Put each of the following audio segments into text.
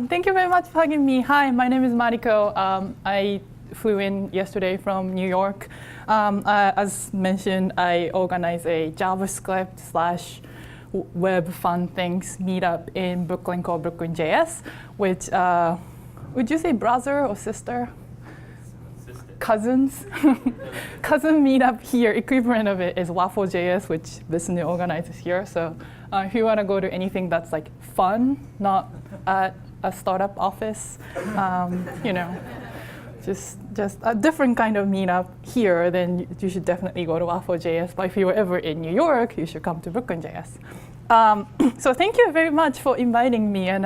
Thank you very much for having me. Hi, my name is Mariko. I flew in yesterday from New York. As mentioned, I organize a JavaScript/web fun things meetup in Brooklyn called Brooklyn.js, which, would you say brother or sister? Cousins. Cousin meetup here. Equivalent of it is Waffle.js, which this new organizes here. So if you want to go to anything that's like fun, not at a startup office, you know, just a different kind of meetup here, then you should definitely go to Waffle.js. But if you were ever in New York, you should come to Brooklyn.js. So thank you very much for inviting me. And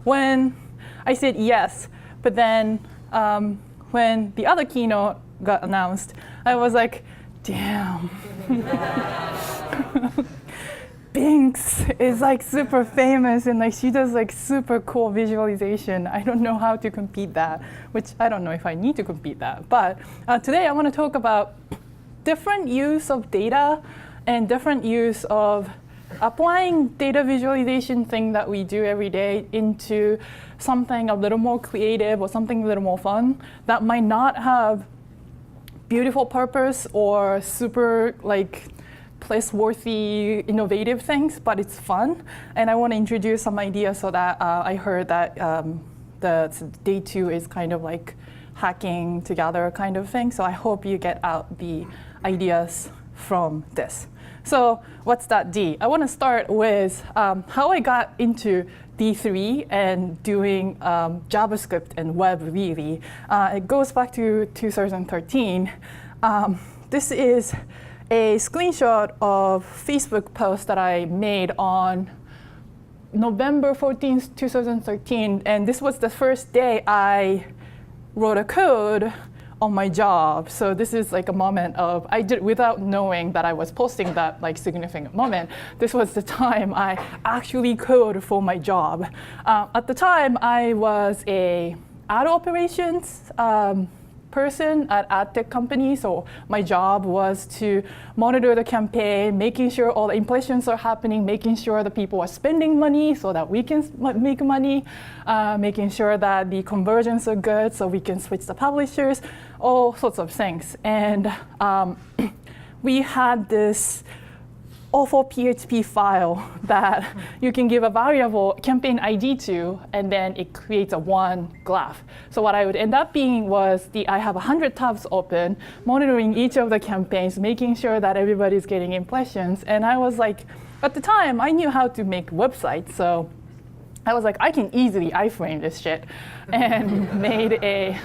when I said yes, but then when the other keynote got announced, I was like, damn. Binks is like super famous and like she does like super cool visualization. I don't know how to compete that, which I don't know if I need to compete that. But today I want to talk about different use of data and different use of applying data visualization thing that we do every day into something a little more creative or something a little more fun that might not have beautiful purpose or super like place-worthy, innovative things, but it's fun. And I want to introduce some ideas so that I heard that the day 2 is kind of like hacking together kind of thing. So I hope you get out the ideas from this. So what's that D? I want to start with how I got into D3 and doing JavaScript and web really. It goes back to 2013. This is a screenshot of Facebook post that I made on November 14th, 2013. And this was the first day I wrote a code on my job. So this is like a moment of, I did without knowing that I was posting that like significant moment. This was the time I actually code for my job. At the time, I was a ad operations person at ad tech company. So my job was to monitor the campaign, making sure all the impressions are happening, making sure the people are spending money so that we can make money, making sure that the conversions are good so we can switch the publishers, all sorts of things. And we had this awful PHP file that you can give a variable campaign ID to, and then it creates a one graph. So what I would end up being was I have 100 tabs open, monitoring each of the campaigns, making sure that everybody's getting impressions. And I was like, at the time, I knew how to make websites. So I was like, I can easily iframe this shit, and made a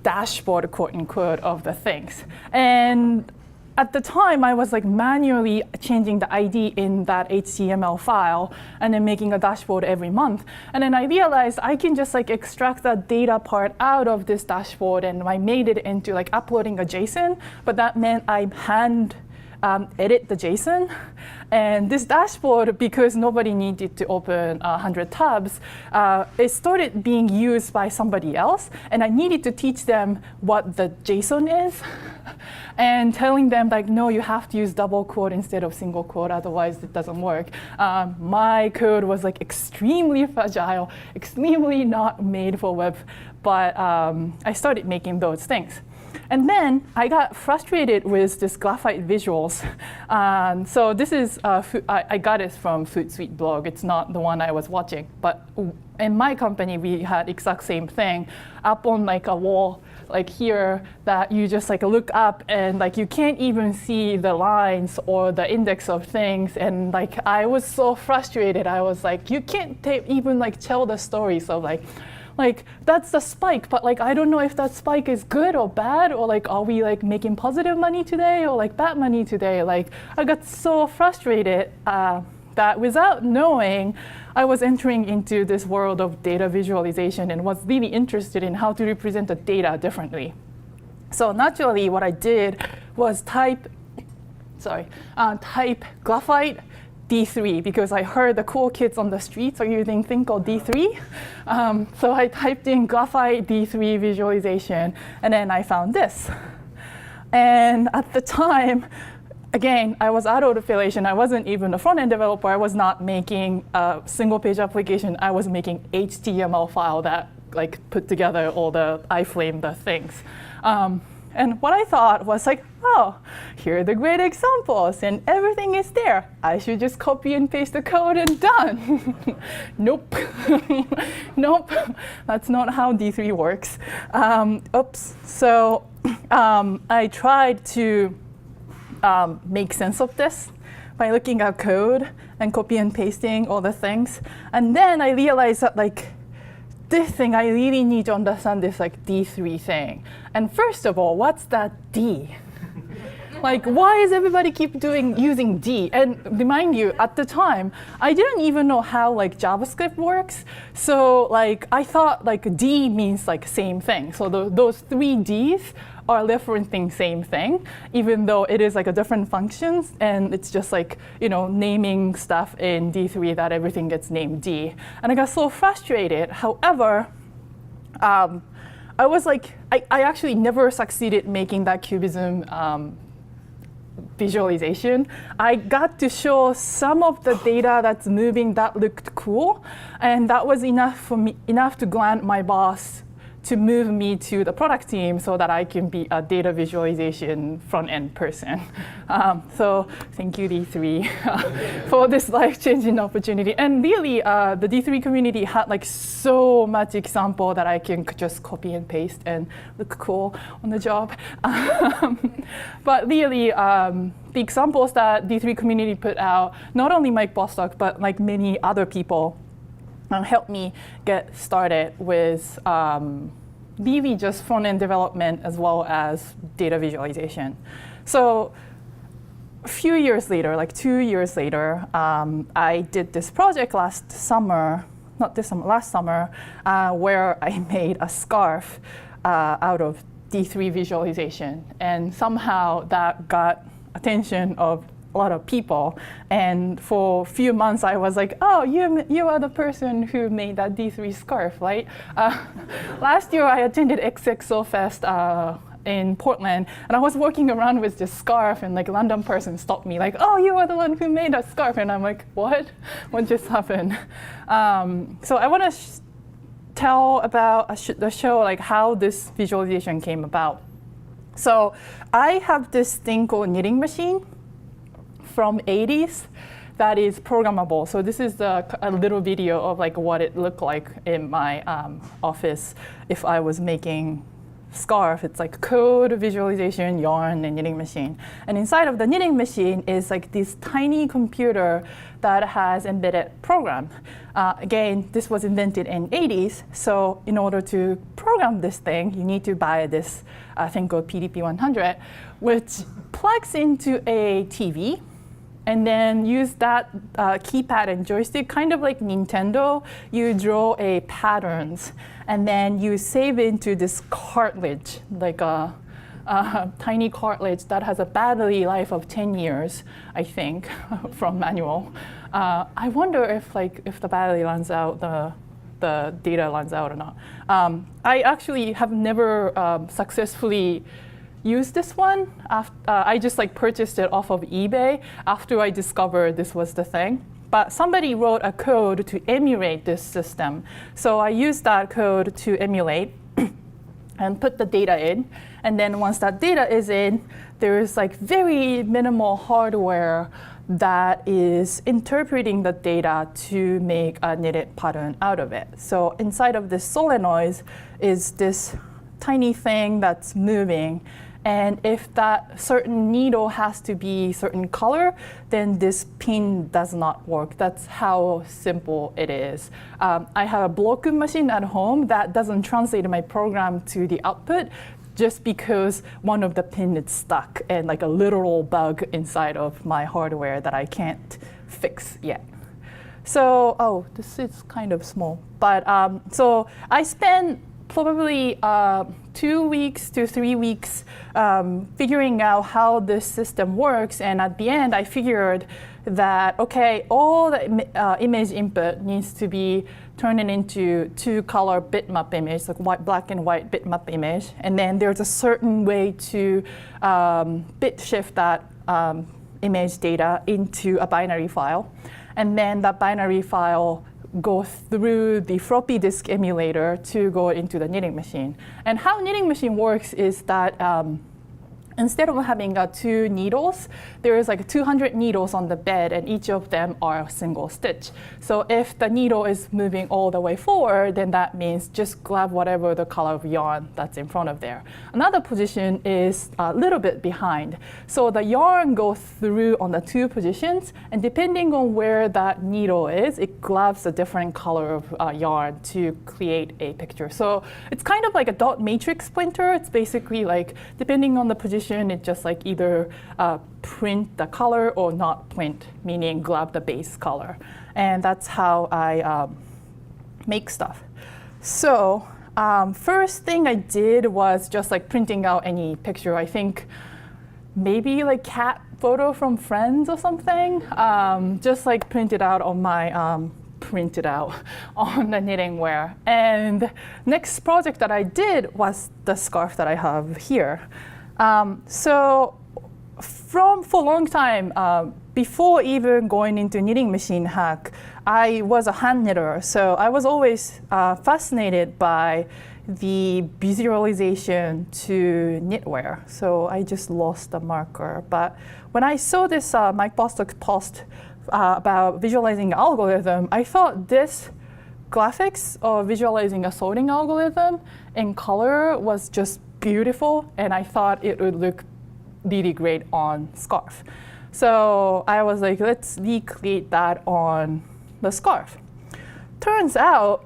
dashboard, quote unquote, of the things. And at the time, I was like manually changing the ID in that HTML file and then making a dashboard every month. And then I realized I can just like extract that data part out of this dashboard, and I made it into like uploading a JSON, but that meant I hand edit the JSON. And this dashboard, because nobody needed to open 100 tabs, it started being used by somebody else. And I needed to teach them what the JSON is and telling them like, no, you have to use double quote instead of single quote, otherwise it doesn't work. My code was like extremely fragile, extremely not made for web, but I started making those things. And then I got frustrated with this graphite visuals. So this is, I got it from Hootsuite blog. It's not the one I was watching. But in my company, we had exact same thing up on like a wall, like here, that you just like look up and like you can't even see the lines or the index of things. And like I was so frustrated. I was like, you can't even like tell the story. So like that's the spike, but like I don't know if that spike is good or bad, or like are we like making positive money today or like bad money today? Like I got so frustrated that without knowing, I was entering into this world of data visualization and was really interested in how to represent the data differently. So naturally, what I did was type graphite D3 because I heard the cool kids on the streets are using thing called D3. So I typed in graphite D3 visualization, and then I found this. And at the time, again, I was out of affiliation. I wasn't even a front-end developer. I was not making a single-page application. I was making HTML file that like put together all the iframe the things. And what I thought was like, oh, here are the great examples, and everything is there. I should just copy and paste the code and done. Nope. Nope. That's not how D3 works. Oops. So I tried to make sense of this by looking at code and copy and pasting all the things. And then I realized that like, this thing, I really need to understand this like D3 thing. And first of all, what's that D? Like, why is everybody keep using D? And remind you, at the time, I didn't even know how like JavaScript works. So like, I thought like D means like same thing. So those 3 Ds are referencing same thing, even though it is like a different functions, and it's just like, you know, naming stuff in D3 that everything gets named D. And I got so frustrated. However, I was like, I actually never succeeded making that cubism visualization. I got to show some of the data that's moving that looked cool, and that was enough to grant my boss to move me to the product team so that I can be a data visualization front-end person. So thank you, D3, for this life-changing opportunity. And really, the D3 community had like so much example that I can just copy and paste and look cool on the job. But really, the examples that D3 community put out, not only Mike Bostock, but like many other people, helped me get started with really just front-end development as well as data visualization. So a few years later, like 2 years later, I did this project last summer, where I made a scarf out of D3 visualization. And somehow that got attention of a lot of people, and for a few months I was like, oh, you are the person who made that D3 scarf, right? Last year I attended XXO Fest in Portland, and I was walking around with this scarf, and like a random person stopped me like, oh, you are the one who made that scarf, and I'm like, what just happened? So I want to tell about the show, like how this visualization came about. So I have this thing called knitting machine from 80s that is programmable. So this is a little video of like what it looked like in my office if I was making scarf. It's like code, visualization, yarn, and knitting machine. And inside of the knitting machine is like this tiny computer that has embedded program. Again, this was invented in 80s. So in order to program this thing, you need to buy this thing called PDP-100, which plugs into a TV, and then use that keypad and joystick, kind of like Nintendo. You draw a patterns, and then you save into this cartridge, like a tiny cartridge that has a battery life of 10 years, I think, from manual. I wonder if the battery runs out, the data runs out or not. I actually have never successfully use this one. I just like purchased it off of eBay after I discovered this was the thing. But somebody wrote a code to emulate this system. So I used that code to emulate and put the data in. And then once that data is in, there's like very minimal hardware that is interpreting the data to make a knitted pattern out of it. So inside of this solenoid is this tiny thing that's moving. And if that certain needle has to be certain color, then this pin does not work. That's how simple it is. I have a block machine at home that doesn't translate my program to the output just because one of the pins is stuck and like a literal bug inside of my hardware that I can't fix yet. So, oh, this is kind of small. But so I spent probably 2 weeks to 3 weeks figuring out how this system works. And at the end, I figured that, okay, all the image input needs to be turned into 2-color bitmap image, like black and white bitmap image. And then there's a certain way to bit shift that image data into a binary file. And then that binary file go through the floppy disk emulator to go into the knitting machine. And how knitting machine works is that instead of having 2 needles, there is like 200 needles on the bed, and each of them are a single stitch. So if the needle is moving all the way forward, then that means just grab whatever the color of yarn that's in front of there. Another position is a little bit behind. So the yarn goes through on the 2 positions, and depending on where that needle is, it grabs a different color of yarn to create a picture. So it's kind of like a dot matrix printer. It's basically like, depending on the position, it just like either print the color or not print, meaning grab the base color. And that's how I make stuff. So first thing I did was just like printing out any picture. I think maybe like cat photo from Friends or something. Just like printed out on my printed out on the knitting wear. And next project that I did was the scarf that I have here. So for a long time, before even going into knitting machine hack, I was a hand knitter. So I was always fascinated by the visualization to knitwear. So I just lost the marker. But when I saw this Mike Bostock's post about visualizing algorithm, I thought this graphics of visualizing a sorting algorithm in color was just beautiful, and I thought it would look really great on scarf. So I was like, let's recreate that on the scarf. Turns out,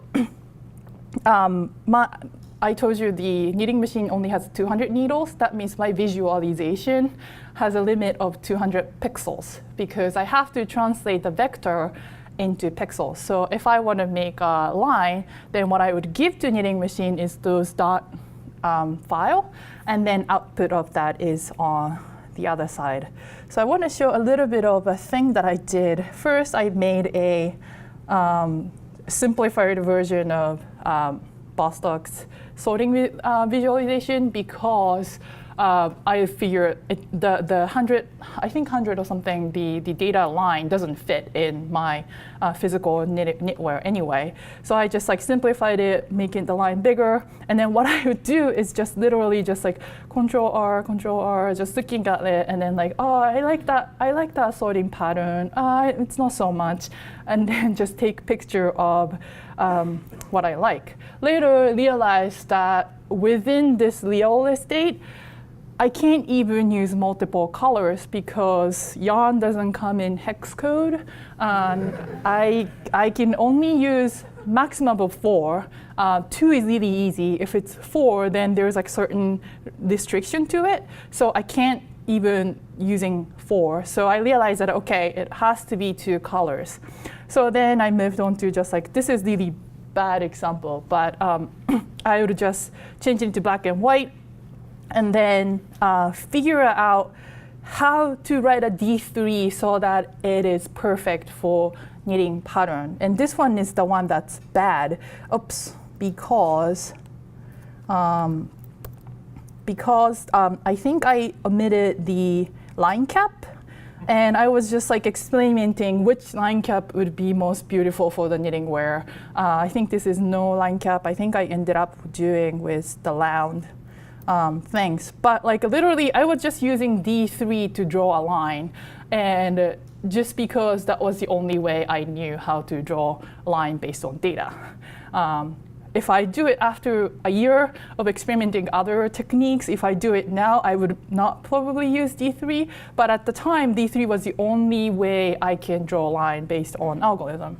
I told you the knitting machine only has 200 needles. That means my visualization has a limit of 200 pixels because I have to translate the vector into pixels. So if I want to make a line, then what I would give to knitting machine is those dot file, and then output of that is on the other side. So I want to show a little bit of a thing that I did. First, I made a simplified version of Bostock's sorting visualization because I figured the 100, I think 100 or something, the data line doesn't fit in my physical knitwear anyway. So I just like simplified it, making the line bigger. And then what I would do is just literally just like Control R, just looking at it, and then like, oh, I like that sorting pattern. It's not so much. And then just take picture of what I like. Later realized that within this real estate, I can't even use multiple colors because yarn doesn't come in hex code. I can only use maximum of 4. 2 is really easy. If it's 4, then there's like certain restriction to it. So I can't even using 4. So I realized that, okay, it has to be 2 colors. So then I moved on to just like, this is really bad example, but I would just change it to black and white, and then figure out how to write a D3 so that it is perfect for knitting pattern. And this one is the one that's bad. Oops, because I think I omitted the line cap. And I was just like experimenting which line cap would be most beautiful for the knitting wear. I think this is no line cap. I think I ended up doing with the round things. But like literally, I was just using D3 to draw a line. And just because that was the only way I knew how to draw a line based on data. If I do it after a year of experimenting other techniques, if I do it now, I would not probably use D3. But at the time, D3 was the only way I can draw a line based on algorithm.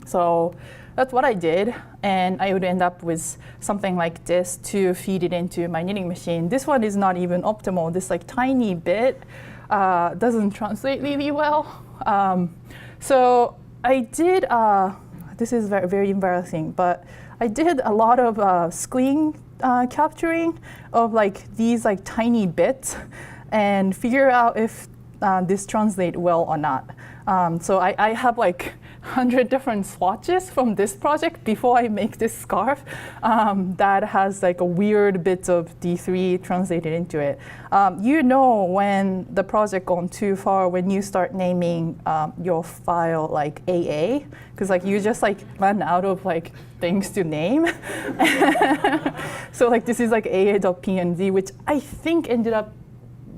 So that's what I did. And I would end up with something like this to feed it into my knitting machine. This one is not even optimal. This like tiny bit doesn't translate really well. So I did, this is very, very embarrassing, but I did a lot of screen capturing of like these like tiny bits and figure out if this translate well or not. So I have like 100 different swatches from this project before I make this scarf that has like a weird bits of D3 translated into it. You know when the project gone too far when you start naming your file like AA, because like you just like run out of like things to name. So like this is like AA.png, which I think ended up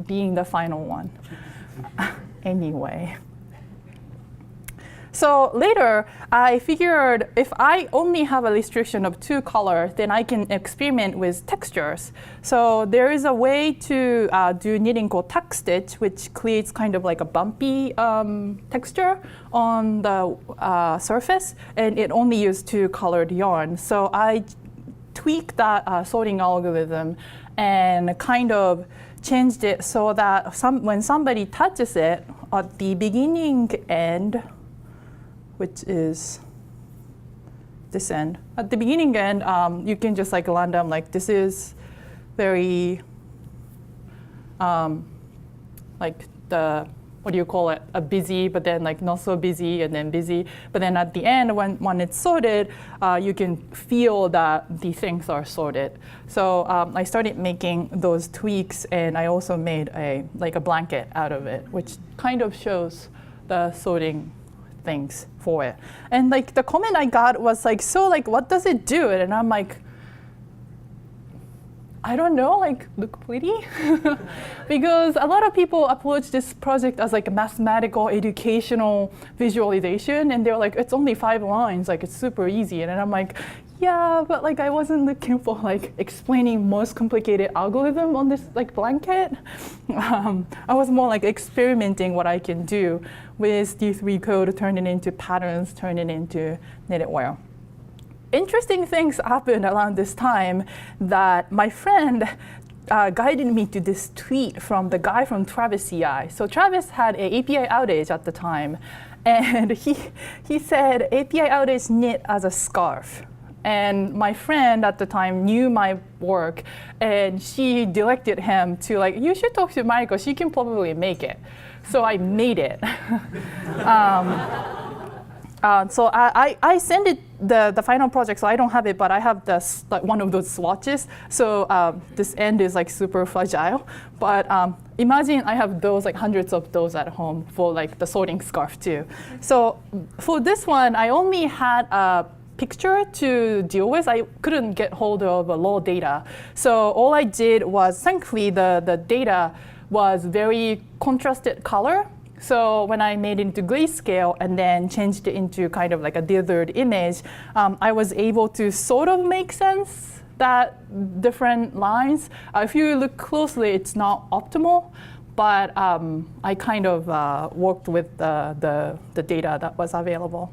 being the final one. Anyway. So later, I figured if I only have a restriction of 2 colors, then I can experiment with textures. So there is a way to do knitting called tuck stitch, which creates kind of like a bumpy texture on the surface, and it only uses 2 colored yarn. So I tweaked that sorting algorithm and kind of changed it so that when somebody touches it at the beginning end, which is this end. At the beginning end, you can just like random, like this is very, like the, what do you call it? A busy, but then like not so busy, and then busy. But then at the end, when it's sorted, you can feel that the things are sorted. So I started making those tweaks, and I also made a blanket out of it, which kind of shows the sorting things for it. And like the comment I got was like, so like what does it do? And I'm like, I don't know, like look pretty? Because a lot of people approach this project as like a mathematical educational visualization, and they're like, it's only 5 lines, like it's super easy. And then I'm like, yeah, but like I wasn't looking for like explaining most complicated algorithm on this like blanket. I was more like experimenting what I can do with D3 code, turn it into patterns, turn it into knitted wear. Interesting things happened around this time that my friend guided me to this tweet from the guy from Travis CI. So Travis had an API outage at the time, and he said API outage knit as a scarf. And my friend at the time knew my work, and she directed him to like, you should talk to Mariko, she can probably make it. So I made it. So I sent it the final project, so I don't have it, but I have this like one of those swatches. So this end is like super fragile. But imagine I have those like hundreds of those at home for like the sorting scarf too. So for this one, I only had a picture to deal with. I couldn't get hold of raw data. So all I did was, thankfully, the data was very contrasted color. So when I made it into grayscale and then changed it into kind of like a dithered image, I was able to sort of make sense that different lines. If you look closely, it's not optimal, but I kind of worked with the data that was available.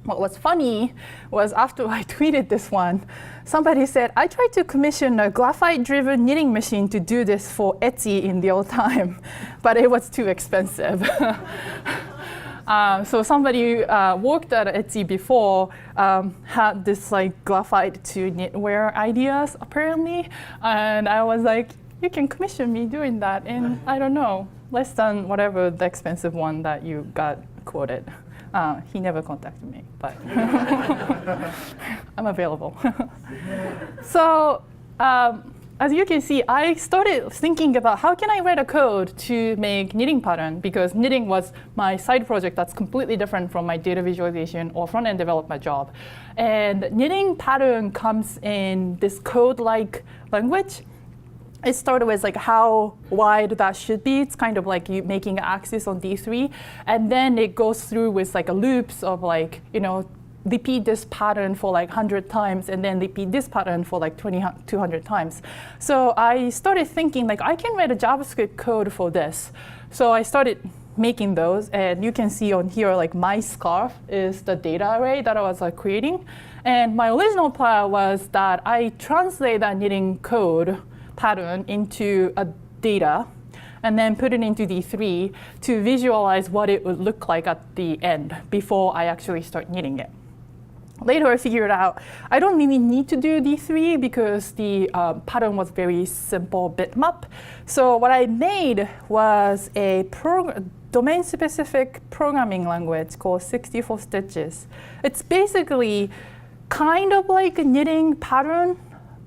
What was funny was after I tweeted this one, somebody said, I tried to commission a graphite-driven knitting machine to do this for Etsy in real time, but it was too expensive. So somebody worked at Etsy before, had this like graphite to knitwear ideas apparently, and I was like, you can commission me doing that in, I don't know, less than whatever the expensive one that you got quoted. He never contacted me, but I'm available. So as you can see, I started thinking about how can I write a code to make knitting pattern, because knitting was my side project that's completely different from my data visualization or front-end development job. And knitting pattern comes in this code-like language. It started with like how wide that should be. It's kind of like you making an axis on D3, and then it goes through with like a loops of like, you know, repeat this pattern for like 100 times, and then repeat this pattern for like 200 times. So I started thinking like I can write a JavaScript code for this. So I started making those, and you can see on here like my scarf is the data array that I was like creating. And my original plan was that I translate that knitting code pattern into a data and then put it into D3 to visualize what it would look like at the end before I actually start knitting it. later I figured out I don't really need to do D3 because the pattern was very simple bitmap. So what I made was a domain-specific programming language called 64 Stitches. It's basically kind of like a knitting pattern,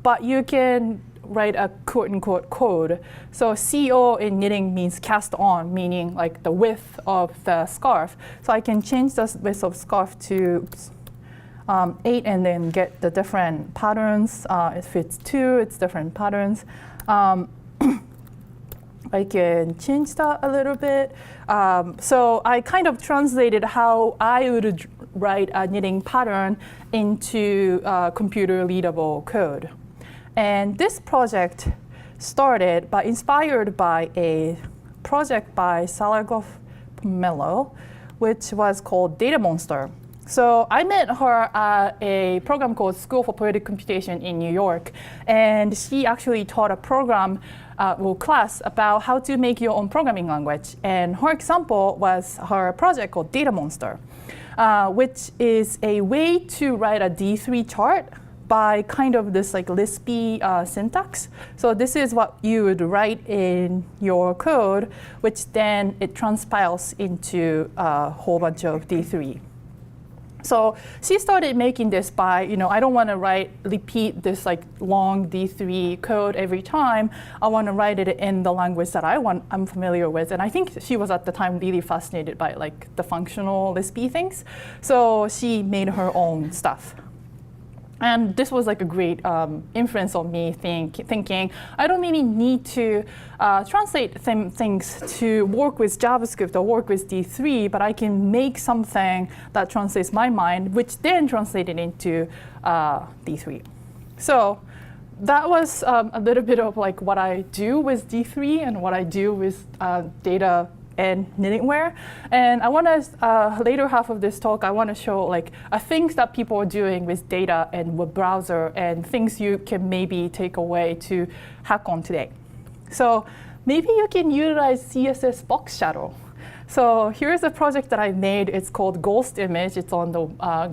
but you can write a quote-unquote code. So CO in knitting means cast on, meaning like the width of the scarf. So I can change the width of scarf to 8 and then get the different patterns. If it's 2, it's different patterns. I can change that a little bit. So I kind of translated how I would write a knitting pattern into computer readable code. And this project started inspired by a project by Salagov Pomelo, which was called Data Monster. So I met her at a program called School for Poetic Computation in New York, and she actually taught a program class about how to make your own programming language. And her example was her project called Data Monster, which is a way to write a D3 chart by kind of this like Lispy syntax. So this is what you would write in your code, which then it transpiles into a whole bunch of D3. So she started making this by, I don't want to repeat this like long D3 code every time. I want to write it in the language that I'm familiar with. And I think she was at the time really fascinated by like the functional Lispy things. So she made her own stuff. And this was like a great influence on me thinking, I don't really need to translate things to work with JavaScript or work with D3, but I can make something that translates my mind, which then translated into D3. So that was a little bit of like what I do with D3 and what I do with data and knittingware. And I want to, later half of this talk, I want to show like things that people are doing with data and web browser and things you can maybe take away to hack on today. So maybe you can utilize CSS box shadow. So here's a project that I made. It's called Ghost Image. It's on the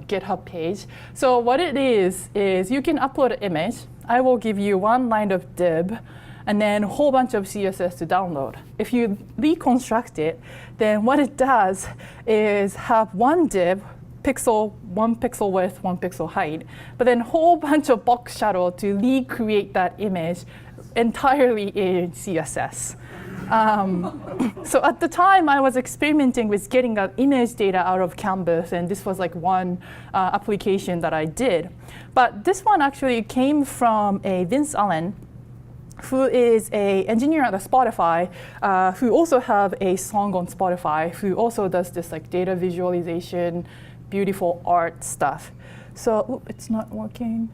GitHub page. So what it is you can upload an image. I will give you one line of div, and then a whole bunch of CSS to download. If you reconstruct it, then what it does is have one div, one pixel width, 1 pixel height, but then a whole bunch of box shadow to recreate that image entirely in CSS. So at the time, I was experimenting with getting that image data out of Canvas, and this was like one application that I did. But this one actually came from a Vince Allen, who is an engineer at Spotify, who also have a song on Spotify, who also does this like data visualization, beautiful art stuff. So it's not working.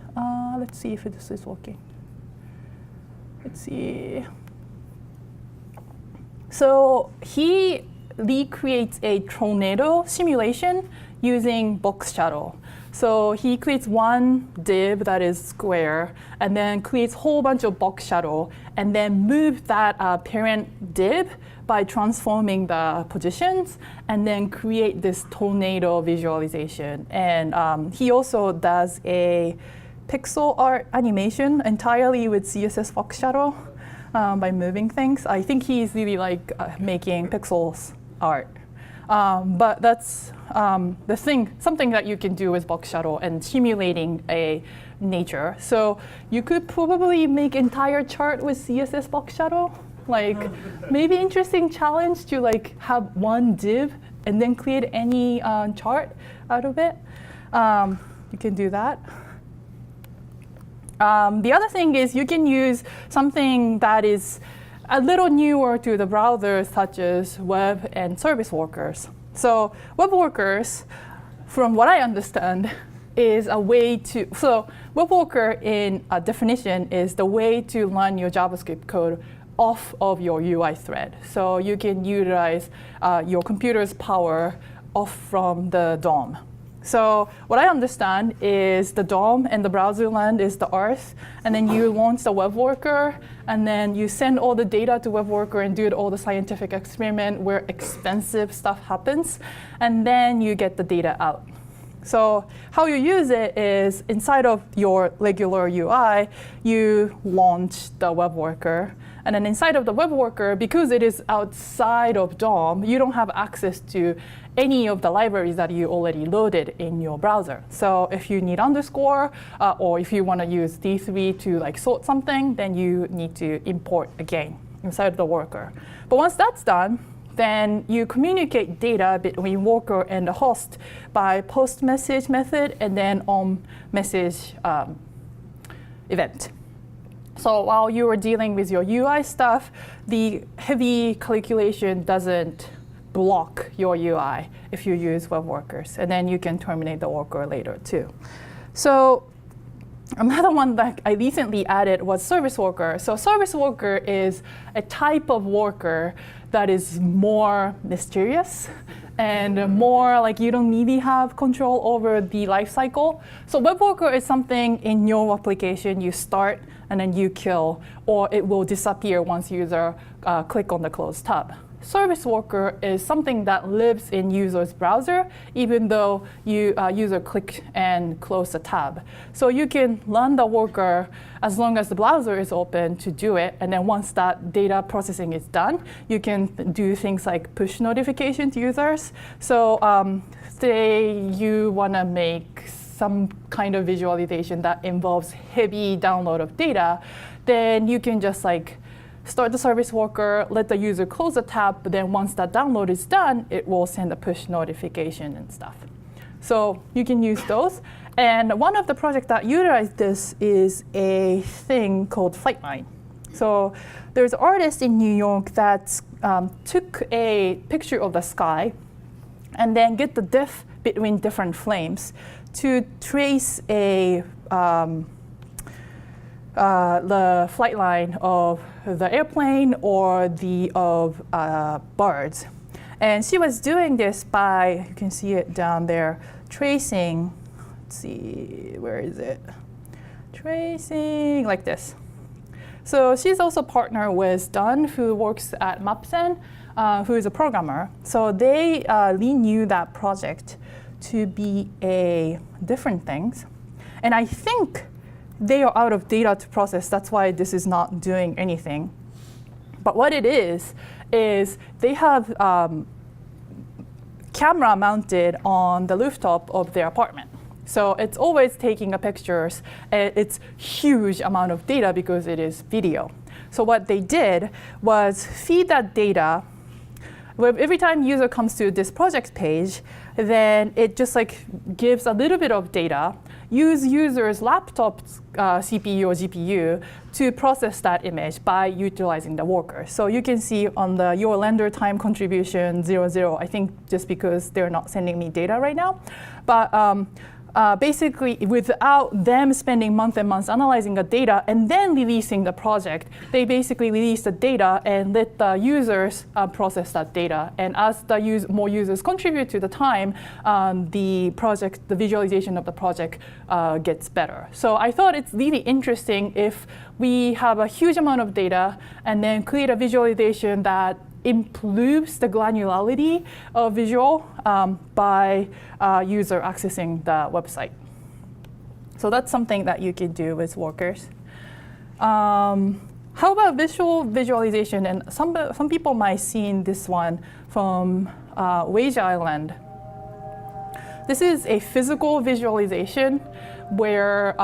Let's see if this is working. Let's see. So he recreates a tornado simulation using box shadow. So he creates one div that is square, and then creates a whole bunch of box shadow, and then move that parent div by transforming the positions, and then create this tornado visualization. And he also does a pixel art animation entirely with CSS box shadow by moving things. I think he's really like making pixels art. But that's something that you can do with box shadow and simulating a nature. So you could probably make entire chart with CSS box shadow. Like maybe interesting challenge to like have one div and then create any chart out of it. You can do that. The other thing is you can use something that is a little newer to the browsers, such as web and service workers. So web workers, from what I understand, is a way to, so web worker in a definition is the way to run your JavaScript code off of your UI thread. So you can utilize your computer's power off from the DOM. So what I understand is the DOM and the browser land is the earth, and then you launch the web worker, and then you send all the data to web worker and do all the scientific experiment where expensive stuff happens, and then you get the data out. So how you use it is inside of your regular UI, you launch the web worker. And then inside of the web worker, because it is outside of DOM, you don't have access to any of the libraries that you already loaded in your browser. So if you need underscore, or if you want to use D3 to like sort something, then you need to import again inside of the worker. But once that's done, then you communicate data between worker and the host by post message method and then on message event. So while you are dealing with your UI stuff, the heavy calculation doesn't block your UI if you use web workers. And then you can terminate the worker later too. So another one that I recently added was service worker. So service worker is a type of worker that is more mysterious and more like you don't really have control over the life cycle. So web worker is something in your application you start and then you kill, or it will disappear once user click on the close tab. Service worker is something that lives in user's browser, even though user click and close the tab. So you can run the worker as long as the browser is open to do it. And then once that data processing is done, you can do things like push notification to users. So say you want to make some kind of visualization that involves heavy download of data, then you can just like start the service worker, let the user close the tab, but then once that download is done, it will send a push notification and stuff. So you can use those. And one of the projects that utilize this is a thing called Flightline. So there's an artist in New York that took a picture of the sky and then get the diff between different frames to trace the flight line of the airplane or the of birds. And she was doing this by, you can see it down there, tracing, let's see, where is it? Tracing like this. So she's also partnered with Dunn, who works at Mapsen, who is a programmer. So they renew that project to be a different things. And I think they are out of data to process. That's why this is not doing anything. But what it is they have camera mounted on the rooftop of their apartment. So it's always taking a pictures. It's huge amount of data because it is video. So what they did was feed that data. Every time user comes to this project page, then it just like gives a little bit of data, use user's laptop CPU or GPU to process that image by utilizing the worker. So you can see on the your render time contribution 00, I think just because they're not sending me data right now. But basically, without them spending months and months analyzing the data and then releasing the project, they basically release the data and let the users process that data. And as the more users contribute to the time, the visualization of the project gets better. So I thought it's really interesting if we have a huge amount of data and then create a visualization that improves the granularity of visual by user accessing the website. So that's something that you can do with workers. How about visualization? And some people might have seen this one from Wage Island. This is a physical visualization where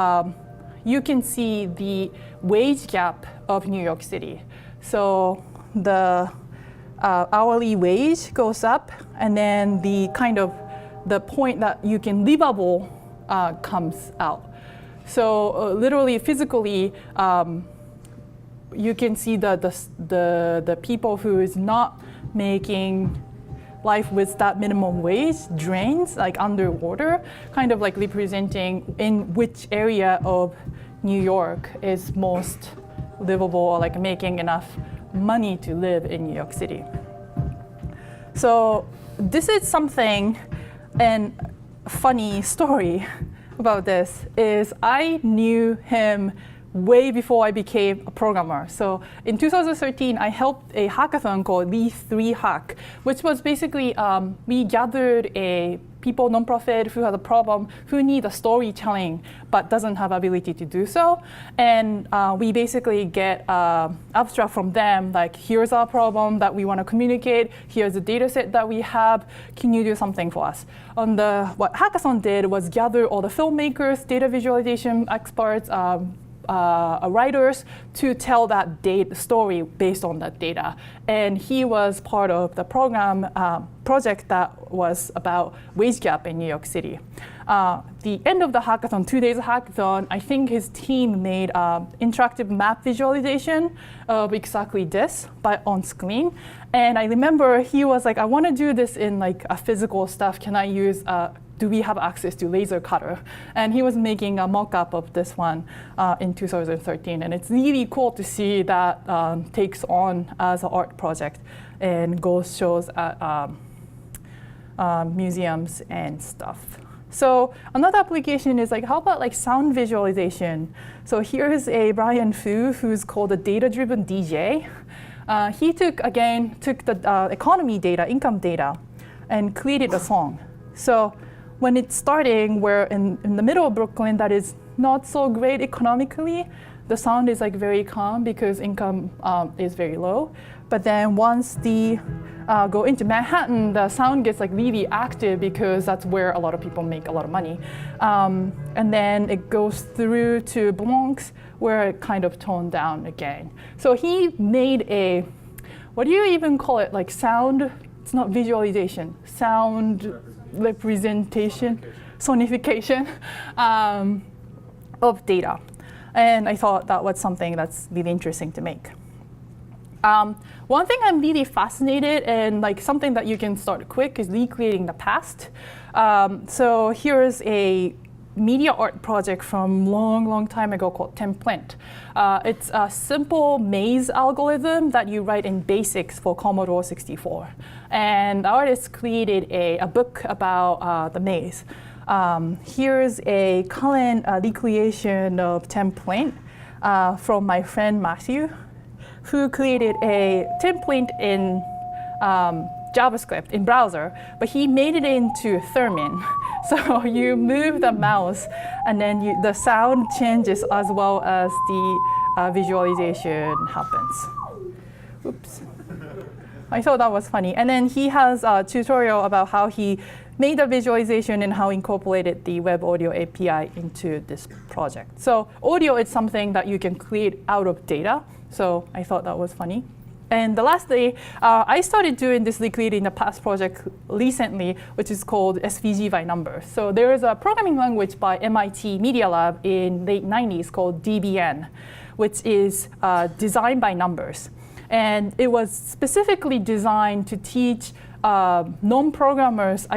you can see the wage gap of New York City. So the hourly wage goes up, and then the point that you can livable comes out. So literally, physically, you can see the people who is not making life with that minimum wage drains like underwater, kind of like representing in which area of New York is most livable or like making enough money to live in New York City. So this is something, and a funny story about this is I knew him way before I became a programmer. So in 2013, I helped a hackathon called d3.unconf, which was basically, we gathered a people, nonprofit who had a problem, who need a storytelling, but doesn't have ability to do so. And we basically get abstract from them, like, here's our problem that we want to communicate, here's the data set that we have, can you do something for us? What hackathon did was gather all the filmmakers, data visualization experts, writers to tell that story based on that data. And he was part of the program project that was about wage gap in New York City. The end of the hackathon, 2 days of hackathon, I think his team made interactive map visualization of exactly this, but on screen. And I remember he was like, I want to do this in like a physical stuff. Can I use do we have access to laser cutter? And he was making a mock-up of this one in 2013. And it's really cool to see that takes on as an art project and goes shows at museums and stuff. So another application is like, how about like sound visualization? So here's a Brian Fu, who's called a data-driven DJ. He took the economy data, income data, and created a song. So when it's starting, we're in the middle of Brooklyn that is not so great economically. The sound is like very calm because income is very low. But then once the go into Manhattan, the sound gets like really active because that's where a lot of people make a lot of money. And then it goes through to Bronx, where it kind of toned down again. So he made a, what do you even call it? Like sound, it's not visualization, sound representation, sonification of data. And I thought that was something that's really interesting to make. One thing I'm really fascinated and like something that you can start quick is recreating the past. So here's a media art project from long time ago called Template. It's a simple maze algorithm that you write in BASIC for Commodore 64. And the artist created a book about the maze. Here's a current recreation of Template from my friend Matthew, who created a template in JavaScript in browser, but he made it into Thermin. So you move the mouse, and then the sound changes as well as the visualization happens. Oops. I thought that was funny. And then he has a tutorial about how he made the visualization and how he incorporated the web audio API into this project. So audio is something that you can create out of data. So I thought that was funny. And the last day, I started doing this recreating the past project recently, which is called SVG by numbers. So there is a programming language by MIT Media Lab in late 90s called DBN, which is designed by numbers. And it was specifically designed to teach non-programmers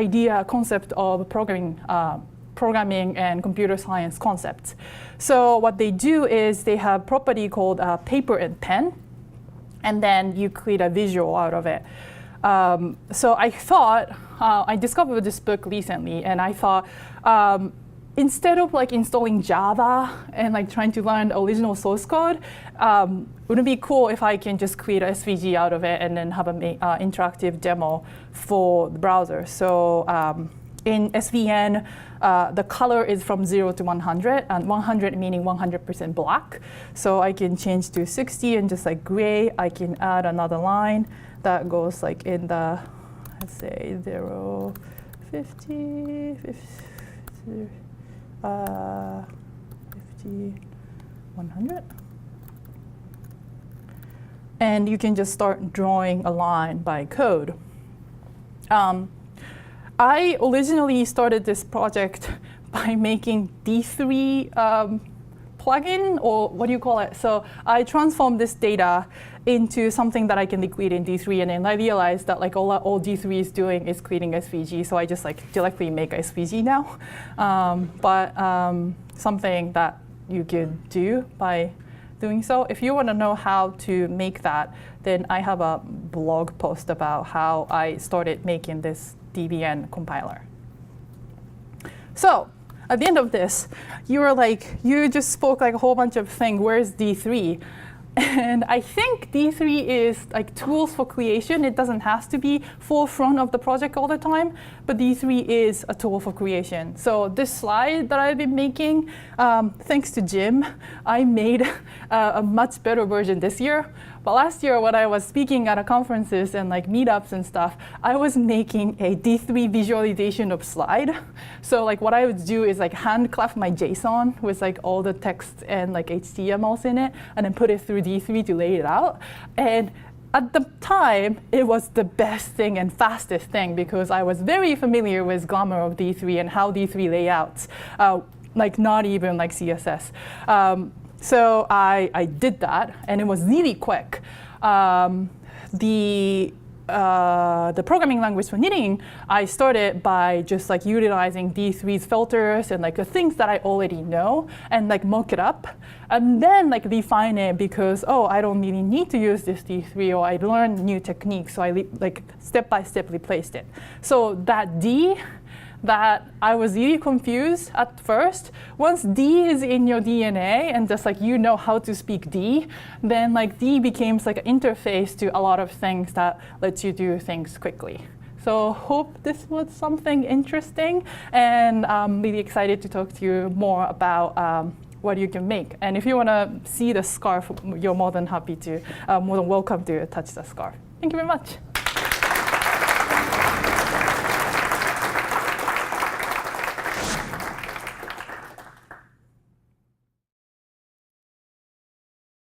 concept of programming and computer science concepts. So what they do is they have property called paper and pen, and then you create a visual out of it. So I thought, I discovered this book recently, and I thought, instead of like installing Java and like trying to learn the original source code, wouldn't it be cool if I can just create a SVG out of it and then have an interactive demo for the browser? So in SVN, the color is from 0 to 100, and 100 meaning 100% black. So I can change to 60 and just like gray. I can add another line that goes like in the, let's say 0, 50, 50, 100. And you can just start drawing a line by code. I originally started this project by making D3 plugin, or what do you call it? So I transformed this data into something that I can create in D3, and then I realized that like all D3 is doing is creating SVG, so I just like directly make a SVG now. But something that you could do by doing so. If you want to know how to make that, then I have a blog post about how I started making this DBN compiler. So at the end of this, you just spoke like a whole bunch of things. Where's D3? And I think D3 is like tools for creation. It doesn't have to be forefront of the project all the time, but D3 is a tool for creation. So this slide that I've been making, thanks to Jim, I made a much better version this year. But last year, when I was speaking at conferences and like meetups and stuff, I was making a D3 visualization of slide. So like what I would do is like hand craft my JSON with like all the text and like HTMLs in it, and then put it through D3 to lay it out. And at the time, it was the best thing and fastest thing because I was very familiar with grammar of D3 and how D3 layouts, like not even like CSS. So I did that, and it was really quick. The programming language for knitting, I started by just like utilizing D3's filters and like the things that I already know, and like mock it up, and then like refine it because I don't really need to use this D3, or I learned new techniques, so I like step by step replaced it. So that D that I was really confused at first. Once D is in your DNA and just like you know how to speak D, then like D becomes like an interface to a lot of things that lets you do things quickly. So hope this was something interesting, and I'm really excited to talk to you more about what you can make. And if you want to see the scarf, you're more than welcome to touch the scarf. Thank you very much.